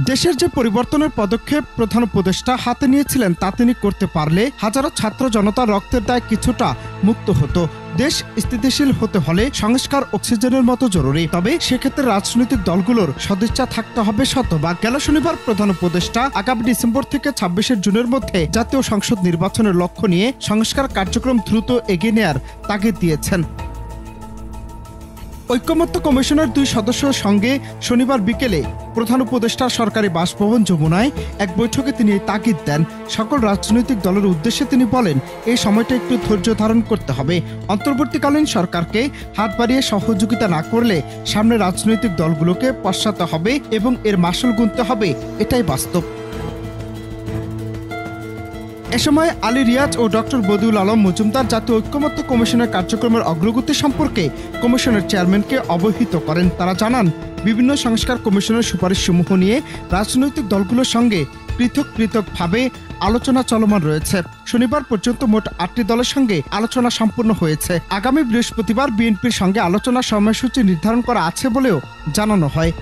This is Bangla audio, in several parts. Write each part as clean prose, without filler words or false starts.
দেশের যে পরিবর্তনের পদক্ষেপ প্রধান উপদেষ্টা হাতে নিয়েছিলেন তা তিনি করতে পারলে হাজারো ছাত্র জনতার রক্তের দায় কিছুটা মুক্ত হতো। দেশ স্থিতিশীল হতে হলে সংস্কার অক্সিজেনের মতো জরুরি, তবে সেক্ষেত্রে রাজনৈতিক দলগুলোর সদিচ্ছা থাকতে হবে শতভাগ। গেল শনিবার প্রধান উপদেষ্টা আগামী ডিসেম্বর থেকে ২৬শে জুনের মধ্যে জাতীয় সংসদ নির্বাচনের লক্ষ্য নিয়ে সংস্কার কার্যক্রম দ্রুত এগিয়ে নেয়ার তাগিদ দিয়েছেন। ঐকমত্য কমিশনের ২ সদস্যের সঙ্গে শনিবার বিকেলে প্রধান উপদেষ্টার সরকারি বাসভবন যমুনায় এক বৈঠকে তিনি এই তাগিদ দেন। সকল রাজনৈতিক দলের উদ্দেশ্যে তিনি বলেন, এই সময়টা একটু ধৈর্য ধারণ করতে হবে। অন্তর্বর্তীকালীন সরকারকে হাত বাড়িয়ে সহযোগিতা না করলে সামনে রাজনৈতিক দলগুলোকে পশ্চাতে হবে এবং এর মাসুল গুনতে হবে, এটাই বাস্তব। এ সময় আলী রিয়াজ ও ডক্টর বদিউল আলম মজুমদার জাতীয় ঐকমত্য কমিশনের কার্যক্রমের অগ্রগতি সম্পর্কে কমিশনের চেয়ারম্যানকে অবহিত করেন। তারা জানান, বিভিন্ন সংস্কার কমিশনের সুপারিশসমূহ নিয়ে রাজনৈতিক দলগুলোর সঙ্গে পৃথকভাবে আলোচনা চলমান রয়েছে। শনিবার পর্যন্ত মোট ৮টি দলের সঙ্গে আলোচনা সম্পূর্ণ হয়েছে। আগামী বৃহস্পতিবার বিএনপির সঙ্গে আলোচনার সময়সূচি নির্ধারণ করা আছে বলেও জানানো হয়।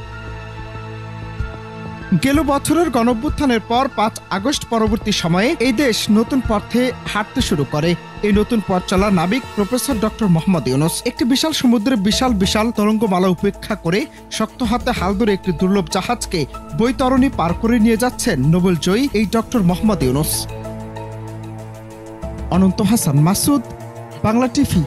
গেল বছরের গণঅভ্যুত্থানের পর ৫ আগস্ট পরবর্তী সময়ে এই দেশ নতুন পথে হাঁটতে শুরু করে। এই নতুন পথ চলার নাবিক প্রফেসর ডক্টর মোহাম্মদ ইউনূস। একটি বিশাল সমুদ্রে বিশাল তরঙ্গমালা উপেক্ষা করে শক্ত হাতে হাল ধরে একটি দুর্লভ জাহাজকে বৈতরণী পার করে নিয়ে যাচ্ছেন নোবেলজয়ী এই ডক্টর মোহাম্মদ ইউনূস। অনন্ত হাসান মাসুদ, বাংলা টিভি।